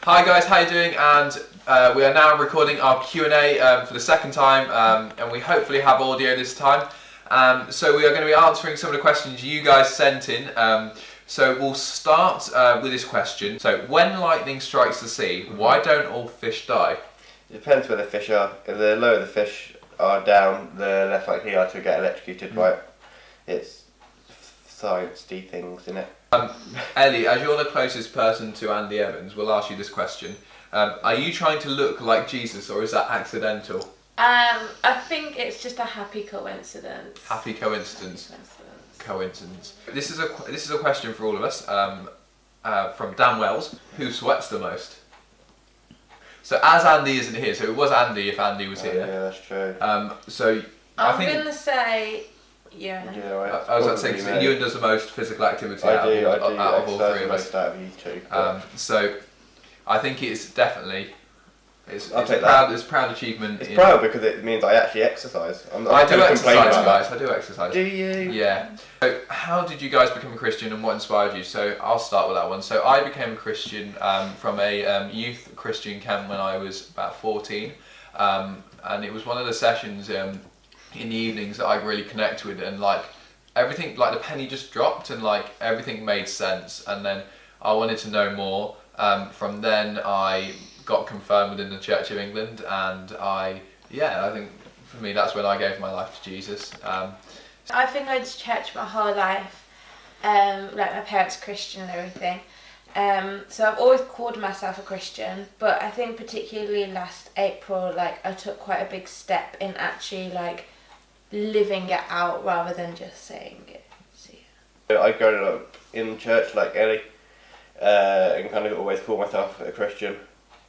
Hi guys, how you doing? And we are now recording our Q&A for the second time, and we hopefully have audio this time. So we are going to be answering some of the questions you guys sent in. So we'll start with this question. So when lightning strikes the sea, why don't all fish die? It depends where the fish are. If the lower the fish are down, the less likely they are to get electrocuted by it. It's science-y things, isn't it? Ellie, as you're the closest person to Andy Evans, we'll ask you this question. Are you trying to look like Jesus, or is that accidental? I think it's just a happy coincidence. Happy coincidence. Coincidence. This is a question for all of us. From Dan Wells, who sweats the most? So as Andy isn't here, so it was Andy if Andy was here. Yeah, that's true. So I'm gonna say. Yeah. I was about to say, because Ewan does the most physical activity out of all three of us. Out of you two. So I think it's definitely it's a proud achievement. It's proud because it means I actually exercise. I do exercise, guys. I do exercise. Do you? Yeah. So how did you guys become a Christian, and what inspired you? So I'll start with that one. So I became a Christian from a youth Christian camp when I was about 14, and it was one of the sessions in the evenings that I really connect with, and like everything, like the penny just dropped, and like everything made sense, and then I wanted to know more. From then I got confirmed within the Church of England, and I think for me that's when I gave my life to Jesus. I think I went to church my whole life, like my parents are Christian and everything. So I've always called myself a Christian, but I think particularly last April, like I took quite a big step in actually like living it out rather than just saying it. So, I grew up in church like Ellie, and kind of always called myself a Christian.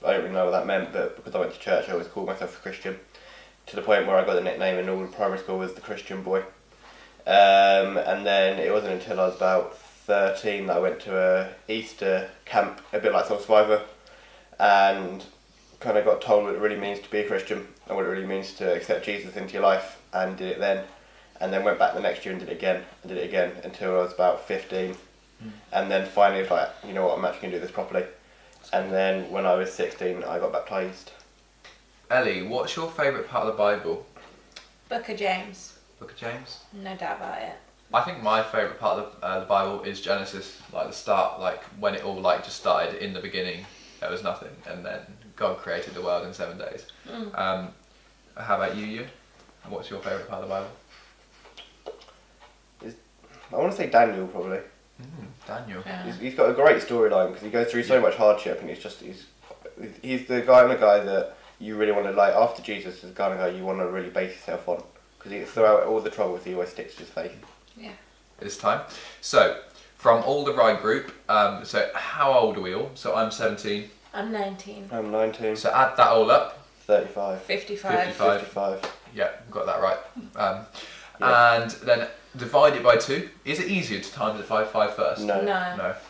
I don't really know what that meant, but because I went to church I always called myself a Christian, to the point where I got the nickname in all primary school was the Christian boy. And then it wasn't until I was about 13 that I went to a Easter camp, a bit like Soul Survivor, and kind of got told what it really means to be a Christian and what it really means to accept Jesus into your life, and did it then, and then went back the next year and did it again until I was about 15, and then finally was like, you know what, I'm actually going to do this properly. And then when I was 16 I got baptised. Ellie, what's your favourite part of the Bible? Book of James. Book of James? No doubt about it. I think my favourite part of the Bible is Genesis, like the start, like when it all like just started in the beginning, there was nothing, and then God created the world in 7 days. How about you, Ewan? What's your favourite part of the Bible? I want to say Daniel, probably. Daniel. Yeah. He's got a great storyline because he goes through so much hardship, and he's the kind of guy that you really want to, like, after Jesus is the kind of guy you want to really base yourself on, because throughout all the troubles he always sticks to his faith. Yeah. This time. So, from all the right group, so how old are we all? So I'm 17. I'm 19. I'm 19. So add that all up. 35. 55. Yeah, got that right. Yeah. And then divide it by 2. Is it easier to times it by 5 first? No.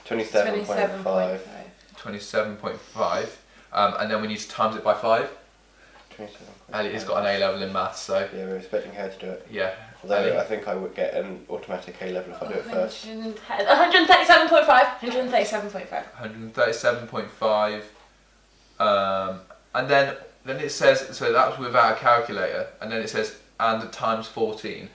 27.5. 27.5. And then we need to times it by 5. 27. Elliot has got an A level in maths, so yeah, we're expecting her to do it. yeah. Although Ellie? I think I would get an automatic A level if I do it first. 137.5. 137.5. 137.5. And then it says, so that was without a calculator, and then it says and times 14.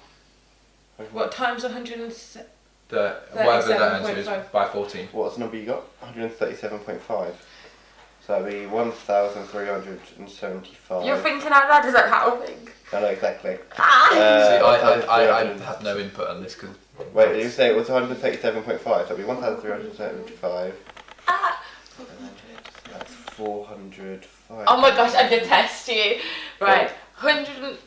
What times 100? Whatever that answer is by 14. What's the number you got? 137.5. So that'd be 1,375. You're thinking out loud, is that how I think? I know exactly. See, I have no input on this because. Wait, did you say it was 137.5? So that'd be 1,375. That's 405. Oh my gosh, I detest you. Right, 100.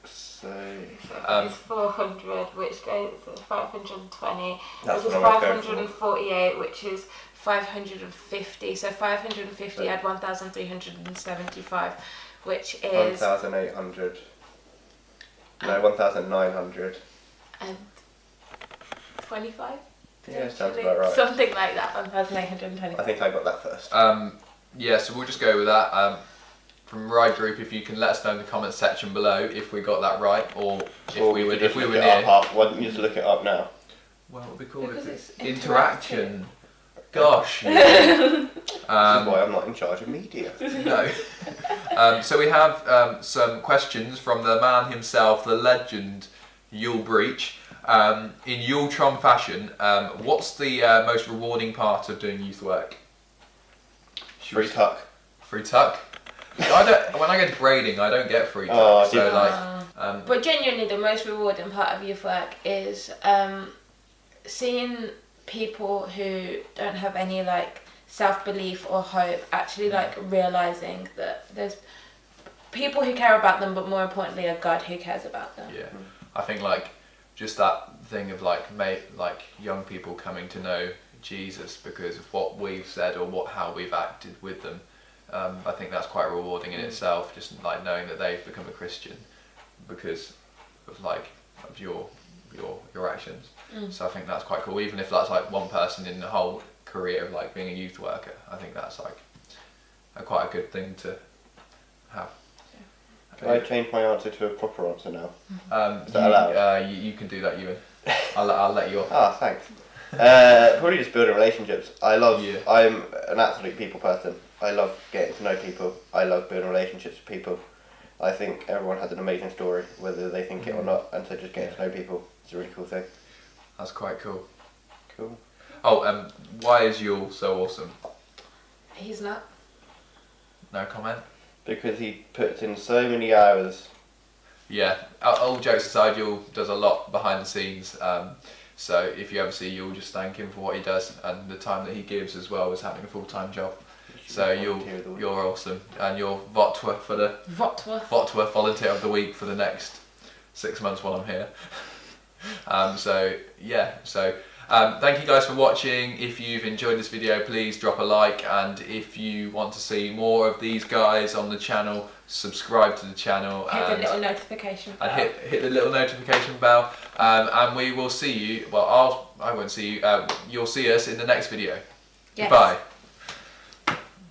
So It's 400, which goes to 520. That's Which is what I was going for. 548, which is 550. So 550 add 1,375, which is 1,800. No, 1,900. and 25. Yeah, sounds about right. Something like that. 1,825. I think I got that first. Yeah, so we'll just go with that. From Ride Group, if you can let us know in the comments section below if we got that right, or if we were near. Why don't you just look it up now? Well, what would we call Because it? it's Interaction. Gosh. This is why I'm not in charge of media. No. So we have some questions from the man himself, the legend, Yule Breach. In Yuletron fashion, what's the most rewarding part of doing youth work? Free tuck. Free tuck? When I go to braiding, I don't get free tuck. Oh, so but genuinely, the most rewarding part of youth work is seeing people who don't have any like self-belief or hope actually like realizing that there's people who care about them, but more importantly, a God who cares about them. Yeah, I think like just that thing of like young people coming to know Jesus because of what we've said or how we've acted with them. I think that's quite rewarding in itself, just like knowing that they've become a Christian because of your actions. So I think that's quite cool, even if that's like one person in the whole career of like being a youth worker. I think that's like quite a good thing to have. Can I change my answer to a proper answer now? Is that allowed? You can do that, Ewan. I'll let you off. Ah, thanks. Probably just building relationships. I'm an absolute people person. I love getting to know people. I love building relationships with people. I think everyone has an amazing story, whether they think it or not, and so just getting to know people is a really cool thing. That's quite cool. Cool. Oh, why is Yule so awesome? He's not. No comment? Because he puts in so many hours. Yeah, all jokes aside, Yule does a lot behind the scenes. So if you ever see Yule, just thank him for what he does and the time that he gives as well as having a full-time job. So you're awesome, and you're Votwa for the Votwa Volunteer of the Week for the next 6 months while I'm here. Thank you guys for watching. If you've enjoyed this video, please drop a like, and if you want to see more of these guys on the channel, subscribe to the channel hit the little notification bell. And hit the little notification bell, and we will see you. Well, I won't see you. You'll see us in the next video. Yes. Goodbye.